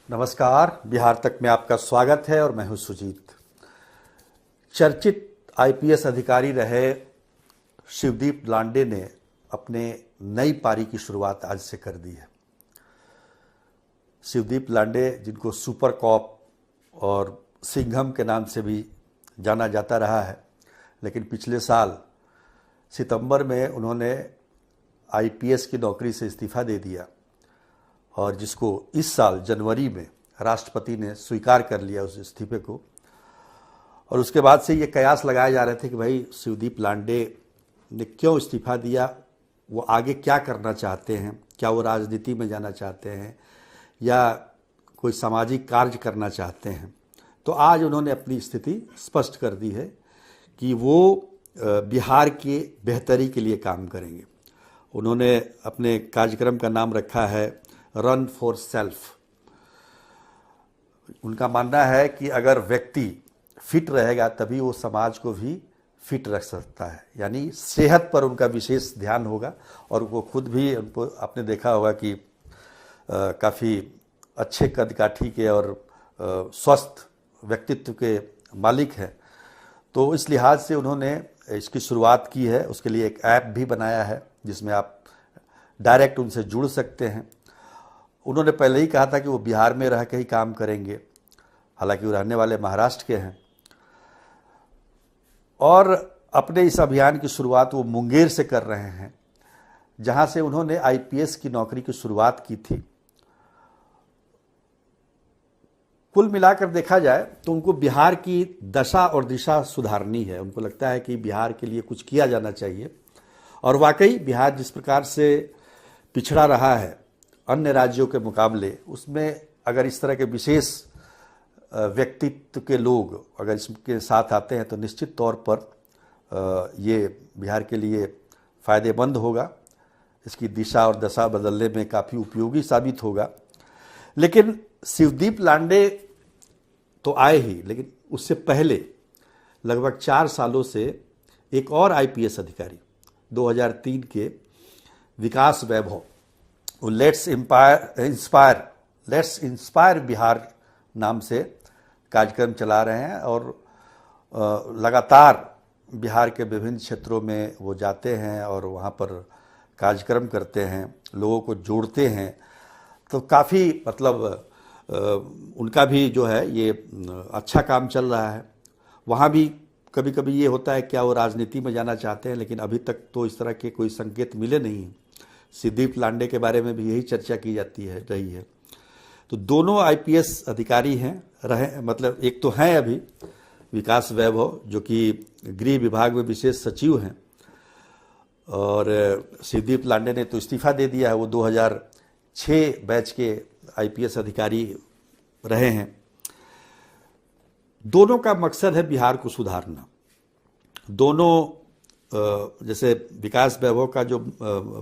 नमस्कार, बिहार तक में आपका स्वागत है और मैं हूं सुजीत। चर्चित आईपीएस अधिकारी रहे शिवदीप लांडे ने अपने नई पारी की शुरुआत आज से कर दी है। शिवदीप लांडे, जिनको सुपर कॉप और सिंघम के नाम से भी जाना जाता रहा है, लेकिन पिछले साल सितंबर में उन्होंने आईपीएस की नौकरी से इस्तीफा दे दिया और जिसको इस साल जनवरी में राष्ट्रपति ने स्वीकार कर लिया उस इस्तीफे को। और उसके बाद से ये कयास लगाए जा रहे थे कि भाई शिवदीप लांडे ने क्यों इस्तीफा दिया, वो आगे क्या करना चाहते हैं, क्या वो राजनीति में जाना चाहते हैं या कोई सामाजिक कार्य करना चाहते हैं। तो आज उन्होंने अपनी स्थिति स्पष्ट कर दी है कि वो बिहार के बेहतरी के लिए काम करेंगे। उन्होंने अपने कार्यक्रम का नाम रखा है रन फॉर सेल्फ। उनका मानना है कि अगर व्यक्ति फिट रहेगा तभी वो समाज को भी फिट रख सकता है, यानी सेहत पर उनका विशेष ध्यान होगा। और वो खुद भी, उनको आपने देखा होगा कि काफ़ी अच्छे कद काठी के और स्वस्थ व्यक्तित्व के मालिक हैं। तो इस लिहाज से उन्होंने इसकी शुरुआत की है। उसके लिए एक ऐप भी बनाया है जिसमें आप डायरेक्ट उनसे जुड़ सकते हैं। उन्होंने पहले ही कहा था कि वो बिहार में रह के ही काम करेंगे, हालांकि वो रहने वाले महाराष्ट्र के हैं। और अपने इस अभियान की शुरुआत वो मुंगेर से कर रहे हैं, जहां से उन्होंने आईपीएस की नौकरी की शुरुआत की थी। कुल मिलाकर देखा जाए तो उनको बिहार की दशा और दिशा सुधारनी है। उनको लगता है कि बिहार के लिए कुछ किया जाना चाहिए। और वाकई बिहार जिस प्रकार से पिछड़ा रहा है अन्य राज्यों के मुकाबले, उसमें अगर इस तरह के विशेष व्यक्तित्व के लोग अगर इसके साथ आते हैं तो निश्चित तौर पर ये बिहार के लिए फ़ायदेमंद होगा। इसकी दिशा और दशा बदलने में काफ़ी उपयोगी साबित होगा। लेकिन शिवदीप लांडे तो आए ही, लेकिन उससे पहले लगभग 4 सालों से एक और आईपीएस अधिकारी 2003 के विकास वैभव, वो लेट्स इंस्पायर बिहार नाम से कार्यक्रम चला रहे हैं और लगातार बिहार के विभिन्न क्षेत्रों में वो जाते हैं और वहाँ पर कार्यक्रम करते हैं, लोगों को जोड़ते हैं। तो काफ़ी उनका भी जो है ये अच्छा काम चल रहा है। वहाँ भी कभी कभी ये होता है क्या वो राजनीति में जाना चाहते हैं, लेकिन अभी तक तो इस तरह के कोई संकेत मिले नहीं। शिवदीप लांडे के बारे में भी यही चर्चा की जाती है रही है। तो दोनों आईपीएस अधिकारी हैं एक तो हैं अभी विकास वैभव, जो कि गृह विभाग में विशेष सचिव हैं, और शिवदीप लांडे ने तो इस्तीफा दे दिया है। वो 2006 बैच के आईपीएस अधिकारी रहे हैं। दोनों का मकसद है बिहार को सुधारना। दोनों जैसे विकास वैभव का जो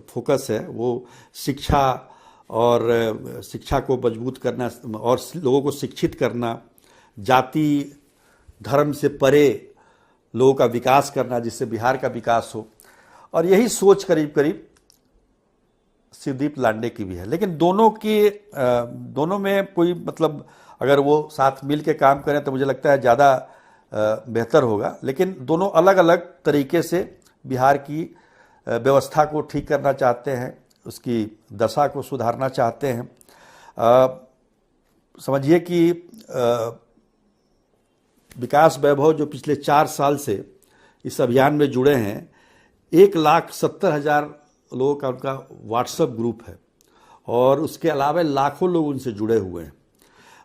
फोकस है वो शिक्षा और शिक्षा को मजबूत करना और लोगों को शिक्षित करना, जाति धर्म से परे लोगों का विकास करना, जिससे बिहार का विकास हो। और यही सोच करीब करीब शिवदीप लांडे की भी है। लेकिन दोनों में कोई अगर वो साथ मिल के काम करें तो मुझे लगता है ज़्यादा बेहतर होगा। लेकिन दोनों अलग अलग तरीके से बिहार की व्यवस्था को ठीक करना चाहते हैं, उसकी दशा को सुधारना चाहते हैं। समझिए कि विकास वैभव जो पिछले 4 साल से इस अभियान में जुड़े हैं, 1,70,000 लोगों का उनका व्हाट्सएप ग्रुप है और उसके अलावा लाखों लोग उनसे जुड़े हुए हैं।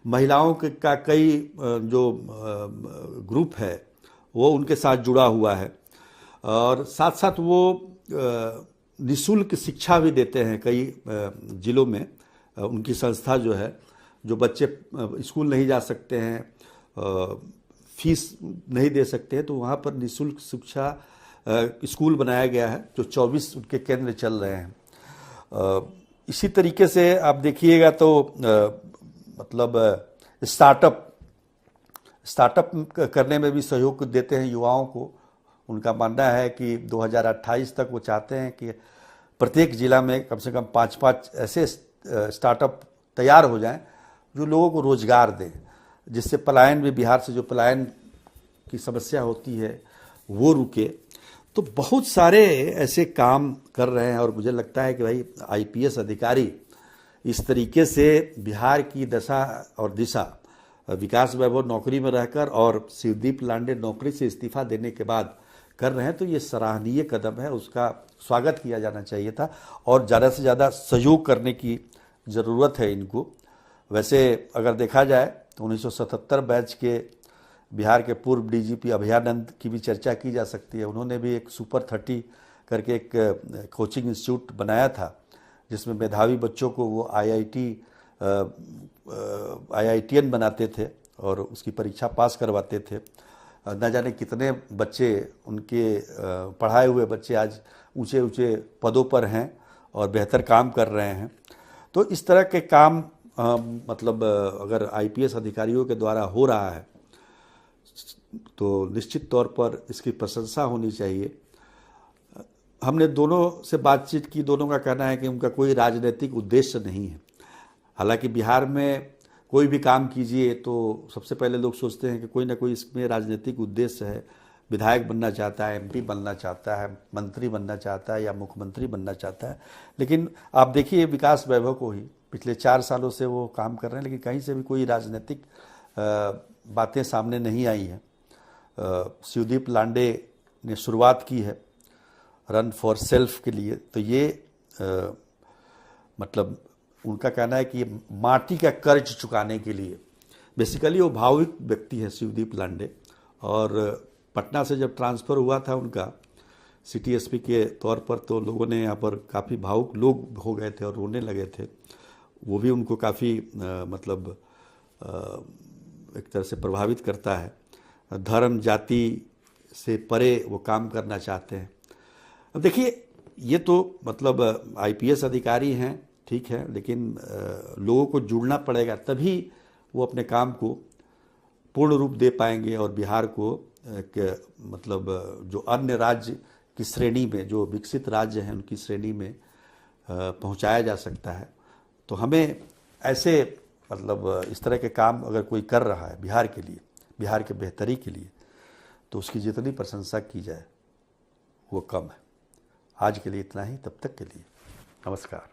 महिलाओं का कई जो ग्रुप है वो उनके साथ जुड़ा हुआ है और साथ साथ वो निःशुल्क शिक्षा भी देते हैं। कई जिलों में उनकी संस्था जो है, जो बच्चे स्कूल नहीं जा सकते हैं, फीस नहीं दे सकते हैं, तो वहाँ पर निःशुल्क शिक्षा स्कूल बनाया गया है, जो 24 उनके केंद्र चल रहे हैं। इसी तरीके से आप देखिएगा तो स्टार्टअप करने में भी सहयोग देते हैं युवाओं को। उनका मानना है कि 2028 तक वो चाहते हैं कि प्रत्येक जिला में कम से कम 5-5 ऐसे स्टार्टअप तैयार हो जाएं जो लोगों को रोजगार दें, जिससे पलायन भी, बिहार से जो पलायन की समस्या होती है वो रुके। तो बहुत सारे ऐसे काम कर रहे हैं और मुझे लगता है कि भाई आईपीएस अधिकारी इस तरीके से बिहार की दशा और दिशा, विकास वैभव नौकरी में रहकर और शिवदीप लांडे नौकरी से इस्तीफा देने के बाद कर रहे हैं, तो ये सराहनीय कदम है, उसका स्वागत किया जाना चाहिए था और ज़्यादा से ज़्यादा सहयोग करने की ज़रूरत है इनको। वैसे अगर देखा जाए तो 1977 बैच के बिहार के पूर्व डीजीपी अभयानंद की भी चर्चा की जा सकती है। उन्होंने भी एक सुपर 30 करके एक कोचिंग इंस्टीट्यूट बनाया था, जिसमें मेधावी बच्चों को वो आईआईटीएन बनाते थे और उसकी परीक्षा पास करवाते थे। न जाने कितने बच्चे, उनके पढ़ाए हुए बच्चे आज ऊंचे ऊंचे पदों पर हैं और बेहतर काम कर रहे हैं। तो इस तरह के काम मतलब अगर आईपीएस अधिकारियों के द्वारा हो रहा है तो निश्चित तौर पर इसकी प्रशंसा होनी चाहिए। हमने दोनों से बातचीत की, दोनों का कहना है कि उनका कोई राजनीतिक उद्देश्य नहीं है। हालांकि बिहार में कोई भी काम कीजिए तो सबसे पहले लोग सोचते हैं कि कोई ना कोई इसमें राजनीतिक उद्देश्य है, विधायक बनना चाहता है, एमपी बनना चाहता है, मंत्री बनना चाहता है या मुख्यमंत्री बनना चाहता है। लेकिन आप देखिए विकास वैभव को ही पिछले 4 सालों से वो काम कर रहे हैं, लेकिन कहीं से भी कोई राजनीतिक बातें सामने नहीं आई हैं। शिवदीप लांडे ने शुरुआत की है रन फॉर सेल्फ के लिए, तो ये मतलब उनका कहना है कि माटी का कर्ज चुकाने के लिए, बेसिकली वो भावुक व्यक्ति है शिवदीप लांडे। और पटना से जब ट्रांसफ़र हुआ था उनका सिटी एसपी के तौर पर, तो लोगों ने यहाँ पर काफ़ी भावुक लोग हो गए थे और रोने लगे थे। वो भी उनको काफ़ी मतलब एक तरह से प्रभावित करता है। धर्म जाति से परे वो काम करना चाहते हैं। अब देखिए ये तो मतलब आईपीएस अधिकारी हैं, ठीक है, लेकिन लोगों को जुड़ना पड़ेगा, तभी वो अपने काम को पूर्ण रूप दे पाएंगे और बिहार को एक मतलब जो अन्य राज्य की श्रेणी में, जो विकसित राज्य हैं उनकी श्रेणी में पहुंचाया जा सकता है। तो हमें ऐसे मतलब इस तरह के काम अगर कोई कर रहा है बिहार के लिए, बिहार के बेहतरी के लिए, तो उसकी जितनी प्रशंसा की जाए वो कम है। आज के लिए इतना ही, तब तक के लिए नमस्कार।